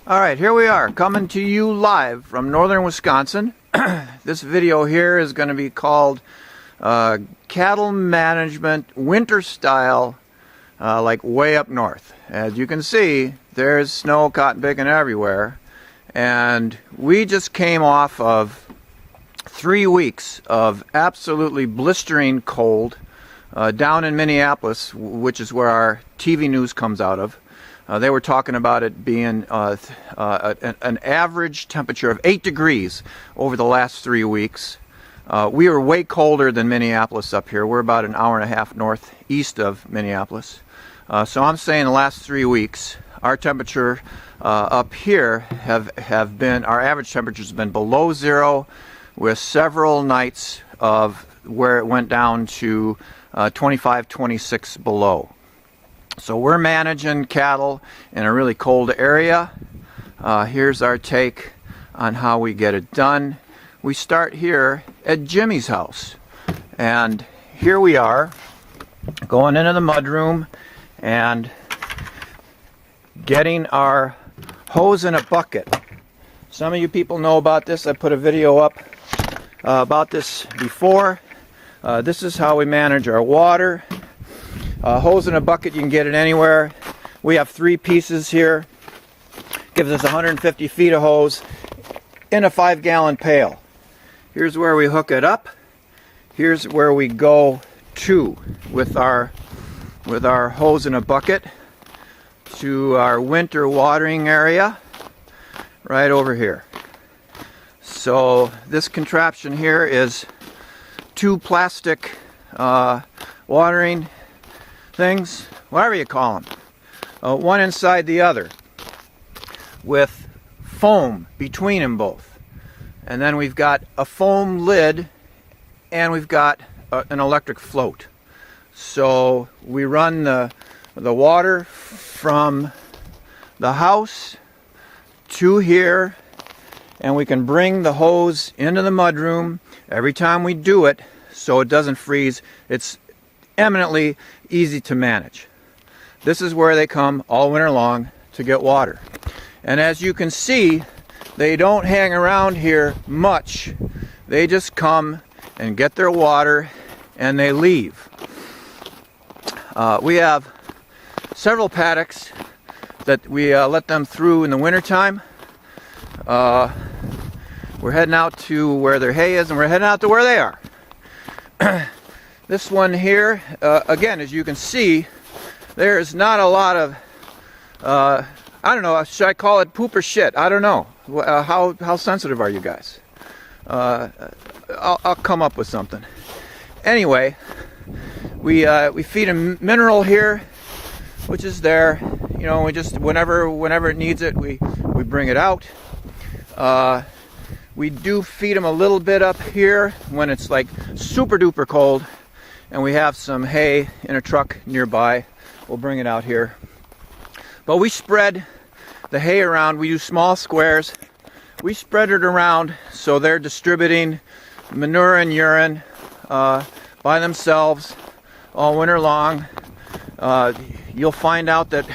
Alright, here we are, coming to you live from northern Wisconsin. This video here is going to be called Cattle Management Winter Style, like way up north. As you can see, there's snow, cotton picking everywhere. And we just came off of 3 weeks of absolutely blistering cold down in Minneapolis, which is where our TV news comes out of. They were talking about it being an average temperature of 8 degrees over the last 3 weeks. We were way colder than Minneapolis up here. We're about an hour and a half northeast of Minneapolis. So I'm saying the last 3 weeks, our temperature up here have been, our average temperatures have been below zero, with several nights of where it went down to 25, 26 below. So we're managing cattle in a really cold area. Here's our take on how we get it done. We start here at Jimmy's house. And here we are, going into the mudroom and getting our hose in a bucket. Some of you people know about this. I put a video up about this before. This is how we manage our water. Hose in a bucket, you can get it anywhere. We have 3 pieces here. Gives us 150 feet of hose in a 5-gallon pail. Here's where we hook it up. Here's where we go to with our hose in a bucket to our winter watering area right over here. So this contraption here is 2 plastic watering things, whatever you call them, one inside the other, with foam between them both. And then we've got a foam lid, and we've got an electric float. So we run the water from the house to here, and we can bring the hose into the mudroom every time we do it, so it doesn't freeze. It's eminently easy to manage. This is where they come all winter long to get water. And as you can see, they don't hang around here much. They just come and get their water and they leave. We have several paddocks that we let them through in the wintertime. We're heading out to where their hay is, and we're heading out to where they are. This one here, again, as you can see, there is not a lot of, I don't know, should I call it poop or shit? I don't know. How sensitive are you guys? I'll come up with something. Anyway, we feed them mineral here, which is there. You know, we just, whenever it needs it, we bring it out. We do feed them a little bit up here when it's like super duper cold, and we have some hay in a truck nearby. We'll bring it out here. But we spread the hay around. We use small squares. We spread it around so they're distributing manure and urine by themselves all winter long. You'll find out that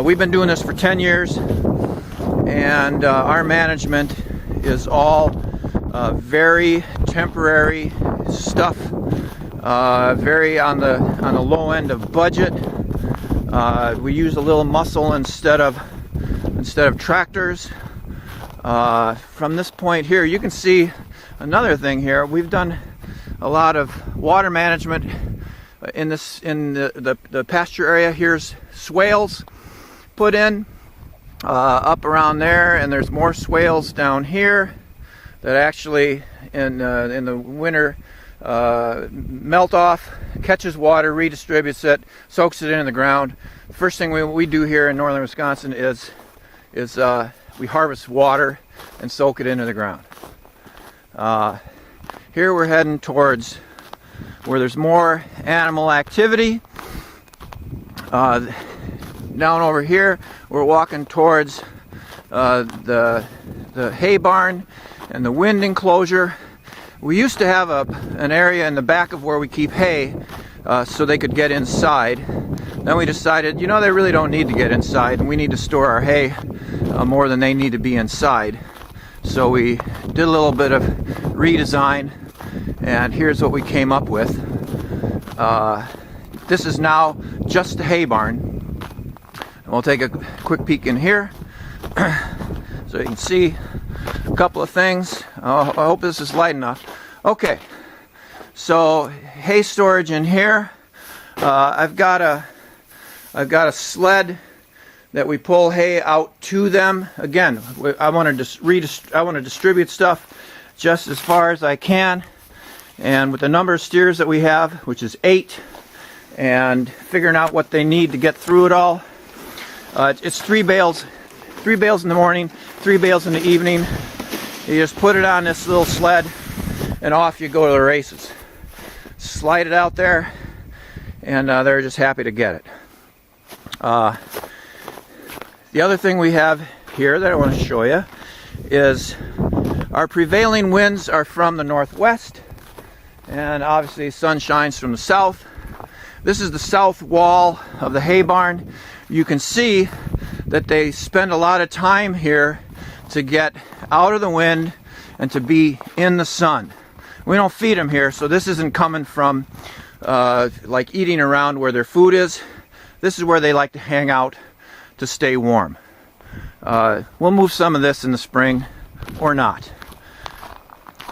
we've been doing this for 10 years, and our management is all very temporary stuff, very on the low end of budget. We use a little muscle instead of tractors. From this point here, you can see another thing here. We've done a lot of water management in the pasture area. Here's swales put in up around there, and there's more swales down here that actually in the winter melt off, catches water, redistributes it, soaks it into the ground. The first thing we do here in northern Wisconsin is we harvest water and soak it into the ground. Here we're heading towards where there's more animal activity. Down over here, we're walking towards the hay barn and the wind enclosure. We used to have an area in the back of where we keep hay so they could get inside, Then we decided, you know, they really don't need to get inside, and we need to store our hay more than they need to be inside. So we did a little bit of redesign, and here's what we came up with. This is now just a hay barn. And we'll take a quick peek in here so you can see a couple of things. I hope this is light enough. Okay, so hay storage in here. I've got a sled that we pull hay out to them. Again, I want to distribute stuff just as far as I can, and with the number of steers that we have, which is 8, and figuring out what they need to get through it all, it's 3 bales in the morning, 3 bales in the evening. You just put it on this little sled and off you go to the races. Slide it out there, and they're just happy to get it. The other thing we have here that I want to show you is our prevailing winds are from the northwest, and obviously sun shines from the south. This is the south wall of the hay barn. You can see that they spend a lot of time here to get out of the wind and to be in the sun. We don't feed them here, so this isn't coming from like eating around where their food is. This is where they like to hang out to stay warm. We'll move some of this in the spring or not.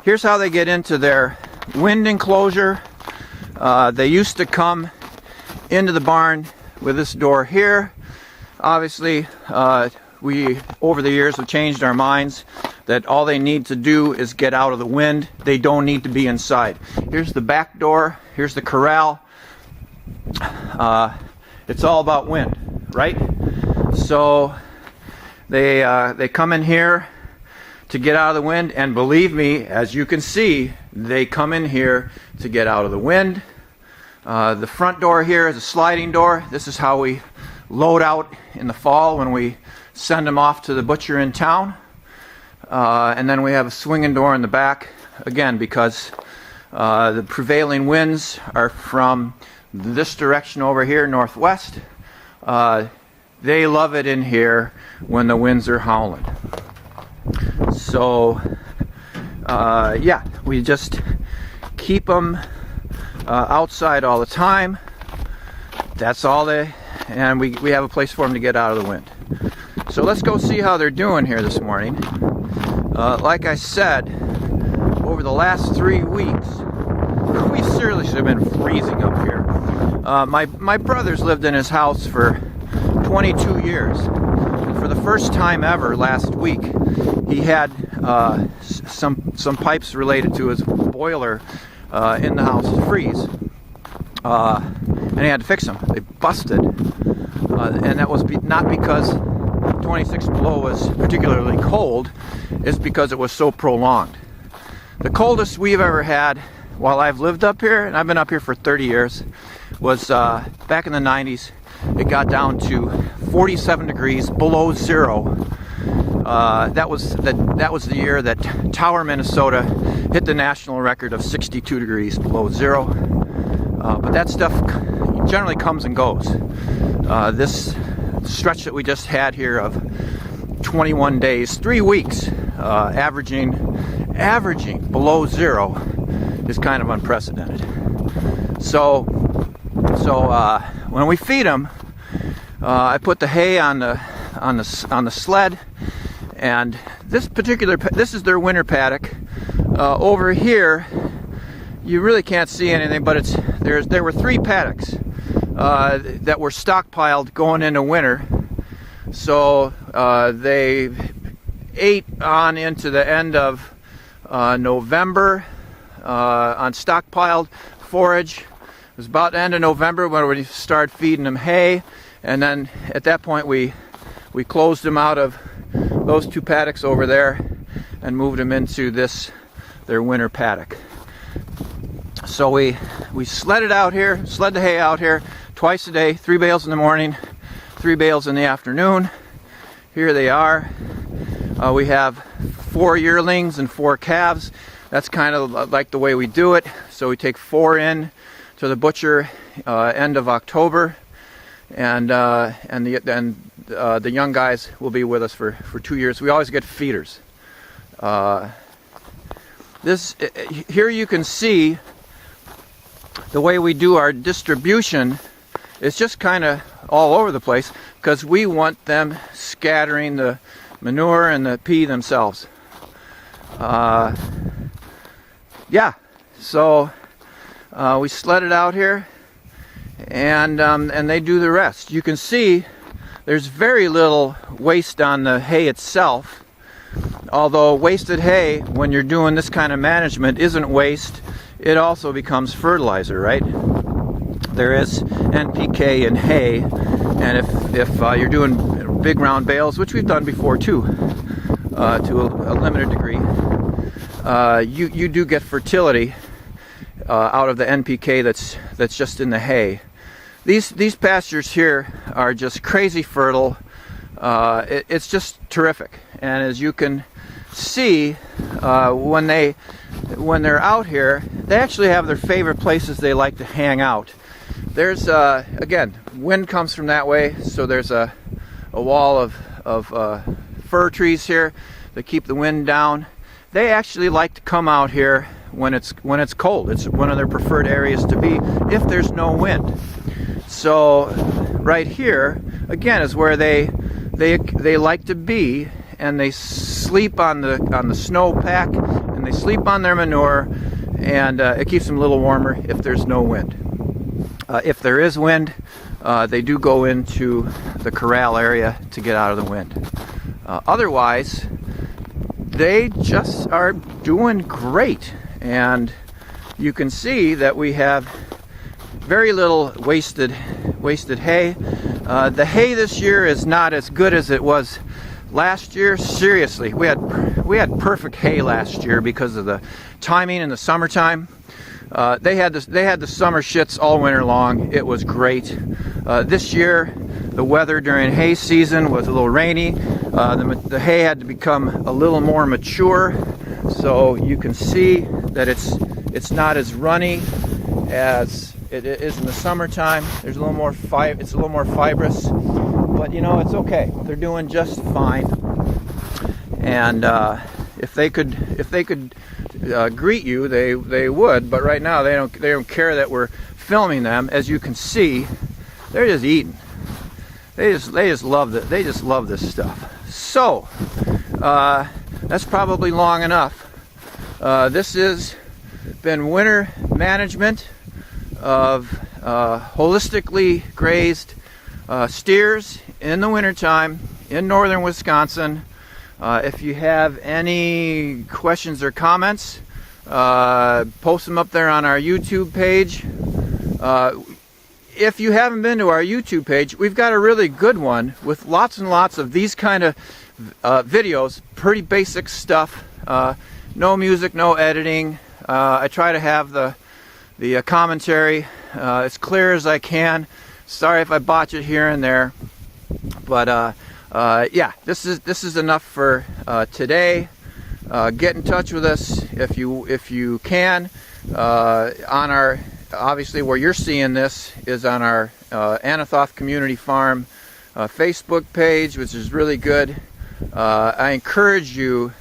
Here's how they get into their wind enclosure. They used to come into the barn with this door here. Obviously, we over the years have changed our minds that all they need to do is get out of the wind. They don't need to be inside. Here's the back door. Here's the corral. It's all about wind, right? So they come in here to get out of the wind, and believe me, as you can see, they come in here to get out of the wind. The front door here is a sliding door. This is how we load out in the fall when we send them off to the butcher in town. And then we have a swinging door in the back, again, because the prevailing winds are from this direction over here, northwest. They love it in here when the winds are howling. So, yeah, we just keep them outside all the time. That's all they, and we have a place for them to get out of the wind. So let's go see how they're doing here this morning. Like I said, over the last 3 weeks, we seriously have been freezing up here. My brother's lived in his house for 22 years. And for the first time ever last week, he had some pipes related to his boiler in the house freeze. And he had to fix them. They busted. And that was not because 26 below was particularly cold. It's because it was so prolonged. The coldest we've ever had while I've lived up here, and I've been up here for 30 years, was back in the 90s. It got down to 47 degrees below zero. That was the year that Tower, Minnesota hit the national record of 62 degrees below zero. But that stuff generally comes and goes. This stretch that we just had here of 21 days, 3 weeks, averaging below zero is kind of unprecedented. So when we feed them, I put the hay on the sled, and this is their winter paddock. Over here, you really can't see anything, but there were 3 paddocks that were stockpiled going into winter. So they ate on into the end of November on stockpiled forage. It was about the end of November when we started feeding them hay, and then at that point we closed them out of those 2 paddocks over there and moved them into their winter paddock. So we sled the hay out here twice a day, 3 bales in the morning, 3 bales in the afternoon. Here they are. We have 4 yearlings and 4 calves. That's kind of like the way we do it. So we take 4 in to the butcher end of October, and the young guys will be with us for 2 years. We always get feeders. Here you can see the way we do our distribution. It's just kind of all over the place because we want them scattering the manure and the pea themselves. Yeah, so we sled it out here, and they do the rest. You can see there's very little waste on the hay itself, although wasted hay, when you're doing this kind of management, isn't waste. It also becomes fertilizer, right? There is NPK in hay, and if you're doing big round bales, which we've done before too, to a limited degree, you do get fertility out of the NPK that's just in the hay. These pastures here are just crazy fertile. It's just terrific, and as you can see, when they're out here, they actually have their favorite places they like to hang out. There's again, wind comes from that way, so there's a wall of fir trees here that keep the wind down. They actually like to come out here when it's cold. It's one of their preferred areas to be if there's no wind. So right here again is where they like to be, and they sleep on the snowpack, and they sleep on their manure, and it keeps them a little warmer if there's no wind. If there is wind, they do go into the corral area to get out of the wind. Otherwise, they just are doing great, and you can see that we have very little wasted hay. The hay this year is not as good as it was last year. Seriously, we had perfect hay last year because of the timing in the summertime. They had the summer shits all winter long. It was great. This year, the weather during hay season was a little rainy. The hay had to become a little more mature, so you can see that it's not as runny as it is in the summertime. There's a little more it's a little more fibrous, but you know, it's okay. They're doing just fine. And if they could greet you, they would, but right now they don't care that we're filming them. As you can see, they're just eating. They just love it. They just love this stuff. So that's probably long enough. This has been winter management of holistically grazed steers in the wintertime in northern Wisconsin. If you have any questions or comments, post them up there on our YouTube page. If you haven't been to our YouTube page, we've got a really good one with lots and lots of these kind of videos, pretty basic stuff, no music, no editing. I try to have the commentary as clear as I can. Sorry if I botch it here and there, but yeah, this is enough for today. Get in touch with us if you can. On our, obviously where you're seeing this is on our Anathoth Community Farm Facebook page, which is really good. I encourage you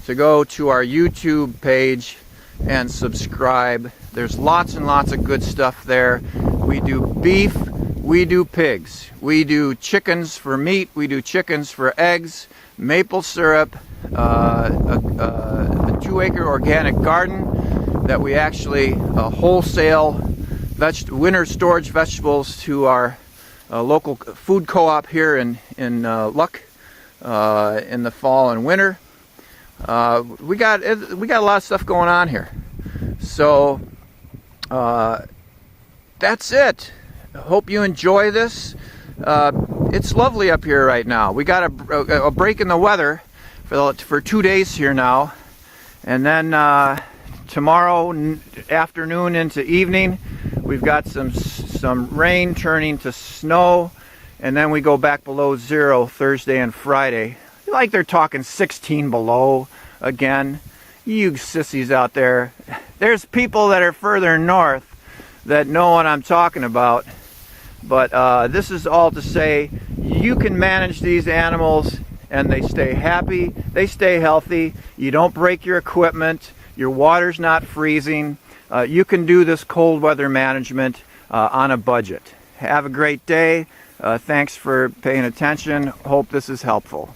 to go to our YouTube page and subscribe. There's lots and lots of good stuff there. We do beef, we do pigs, we do chickens for meat, we do chickens for eggs, maple syrup, a 2-acre organic garden that we actually wholesale winter storage vegetables to our local food co-op here in Luck in the fall and winter. We got a lot of stuff going on here. So that's it. I hope you enjoy this. It's lovely up here right now. We got a break in the weather for 2 days here now, and then tomorrow afternoon into evening we've got some rain turning to snow, and then we go back below zero Thursday and Friday. Like they're talking 16 below again. You sissies out there. There's people that are further north that know what I'm talking about. But this is all to say you can manage these animals and they stay happy, they stay healthy, you don't break your equipment, your water's not freezing. You can do this cold weather management on a budget. Have a great day. Thanks for paying attention. Hope this is helpful.